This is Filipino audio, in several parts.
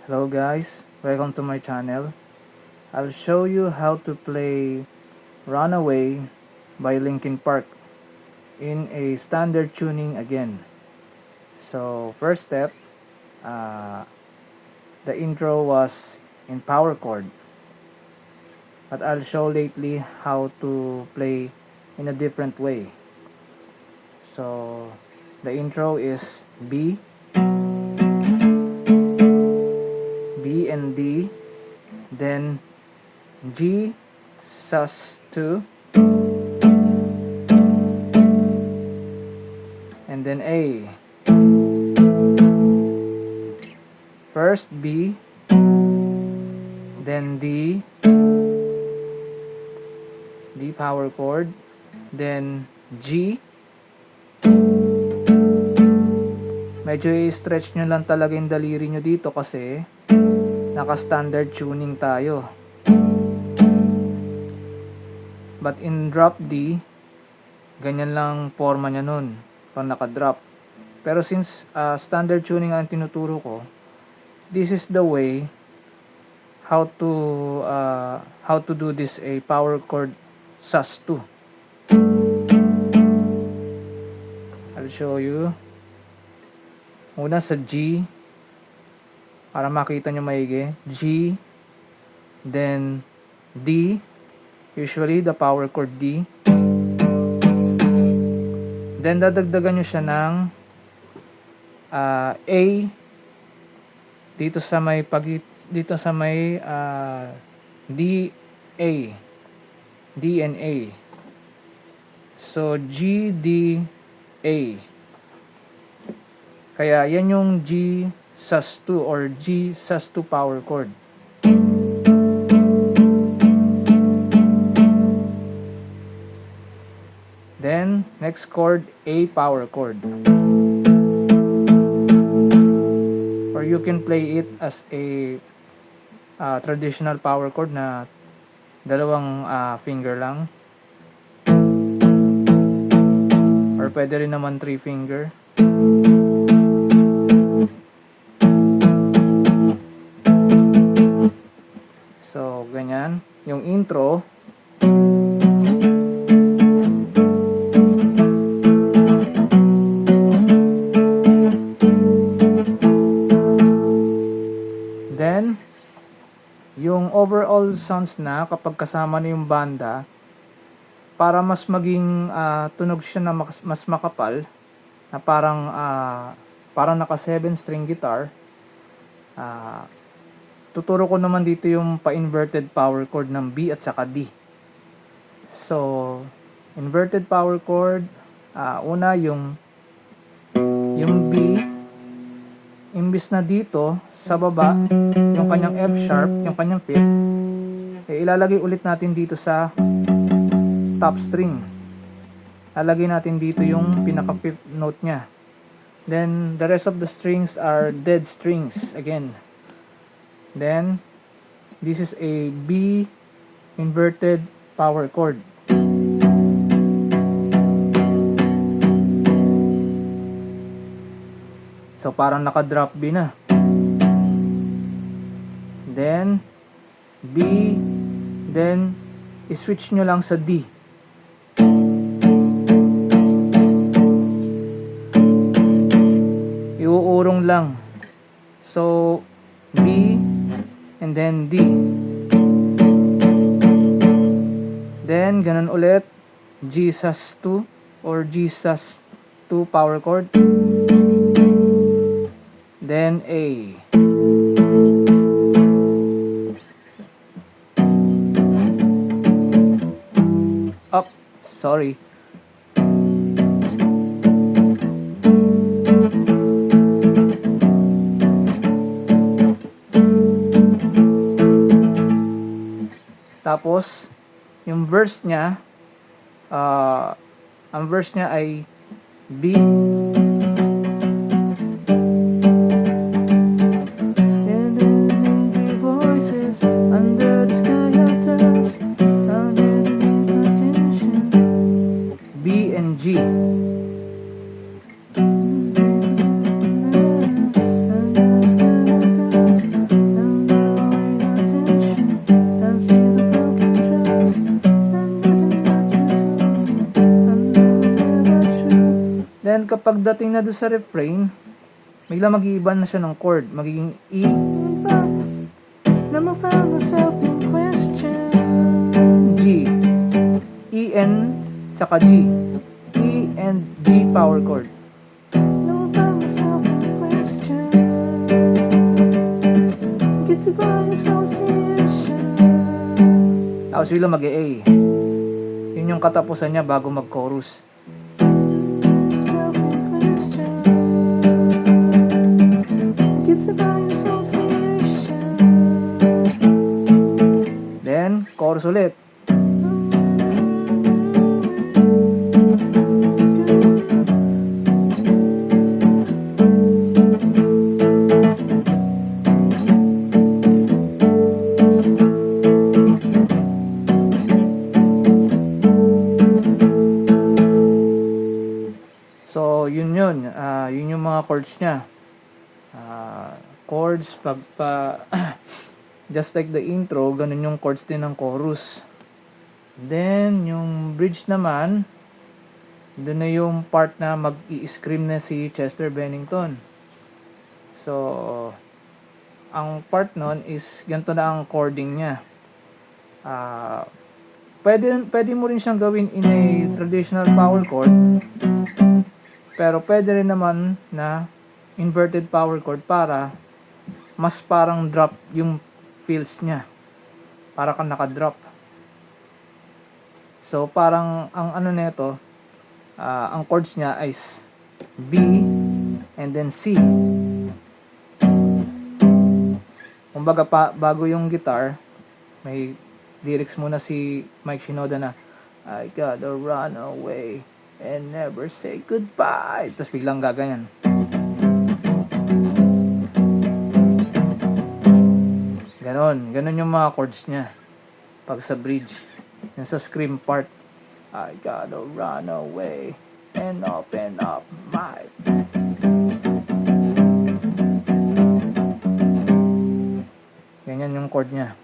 Hello guys, welcome to my channel. I'll show you how to play Runaway by Linkin Park in a standard tuning again. So first step, uh, the intro was in power chord, but I'll show lately how to play in a different way. So the intro is B and D, then G sus2, and then A. First B, then D power chord, then G. Medyo i-stretch nyo lang talaga yung daliri nyo dito kasi naka-standard tuning tayo. But in drop D, ganyan lang forma nya nun pag naka-drop. Pero since standard tuning ang tinuturo ko, this is the way how to do this a power chord sus2. I'll show you. Una sa G, para makita nyo maigi. G, then D, usually the power chord D. Then dadagdagan nyo siya ng A dito sa may D, A, D and A. So G, D, A. Kaya yan yung G sus2 or G sus2 power chord. Then next chord, A power chord. Or you can play it as a traditional power chord na dalawang finger lang. Or pwede rin naman 3 finger. So, ganyan. Yung intro. Then, yung overall sounds na kapag kasama na yung banda, para mas maging tunog siya na mas makapal, na parang naka 7 string guitar, tuturo ko naman dito yung pa-inverted power chord ng B at saka D. So, inverted power chord, una yung B, imbis na dito sa baba, yung kanyang F sharp, yung kanyang fifth, ilalagay ulit natin dito sa top string. Lalagay natin dito yung pinaka fifth note nya. Then, the rest of the strings are dead strings again. Then, this is a B inverted power chord. So, parang naka-drop B na. Then, B, then, i-switch nyo lang sa D. Iuurong lang. So, B, and then D. Then, ganun ulit. G sus2 or G sus2 power chord. Then, A. Up. Sorry. Tapos, yung verse niya, ang verse niya ay B. B and G. pagdating na doon sa refrain, bigla mag-iiba na siya ng chord. Magiging E. Never found myself in question. G. E, N, saka G. E and G power chord. Never found myself in question. Get to by association. Tapos bigla mag-A. Yun yung katapusan niya bago mag-chorus. Then, chorus ulit. So, yun yun. Yun yung mga chords niya. Chords, just like the intro, ganun yung chords din ng chorus. Then, yung bridge naman, doon na yung part na mag-i-scream na si Chester Bennington. So, ang part nun is, ganito na ang chording niya. Pwede mo rin siyang gawin in a traditional power chord, pero pwede rin naman na inverted power chord para mas parang drop yung feels niya. Para kang naka-drop. So, parang ang ano nito, ang chords niya is B and then C. Kumbaga bago yung guitar, may lyrics muna si Mike Shinoda na I gotta run away and never say goodbye. Tapos biglang gaganyan. Ganon yung mga chords niya pag sa bridge. Yan sa scream part, I gotta run away and open up my... Ganyan yung chord niya.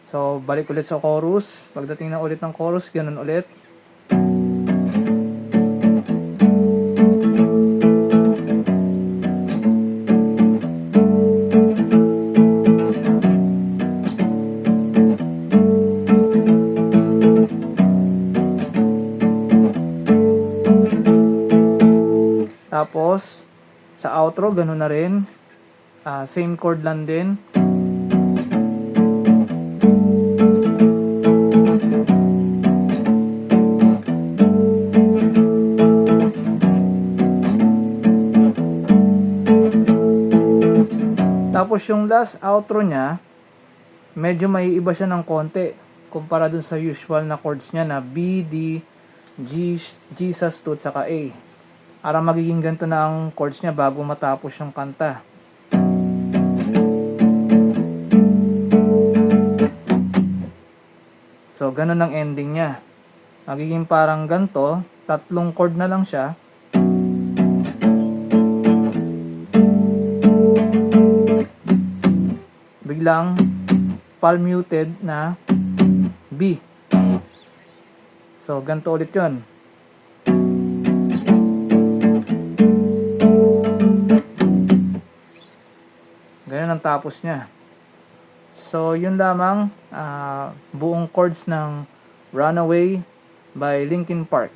So, balik ulit sa chorus. Pagdating na ulit ng chorus, ganun ulit. Tapos, sa outro, ganun na rin. Same chord lang din. Tapos yung last outro niya, medyo may iba siya ng konti kumpara dun sa usual na chords niya na B, D, G, sus, tut, saka A. Para magiging ganito na ang chords niya bago matapos yung kanta. So, ganun ang ending niya. Magiging parang ganito, tatlong chord na lang siya. Biglang palm muted na B. So, ganito ulit yun. Ganyan ang tapos niya. So, yun lamang buong chords ng Runaway by Linkin Park.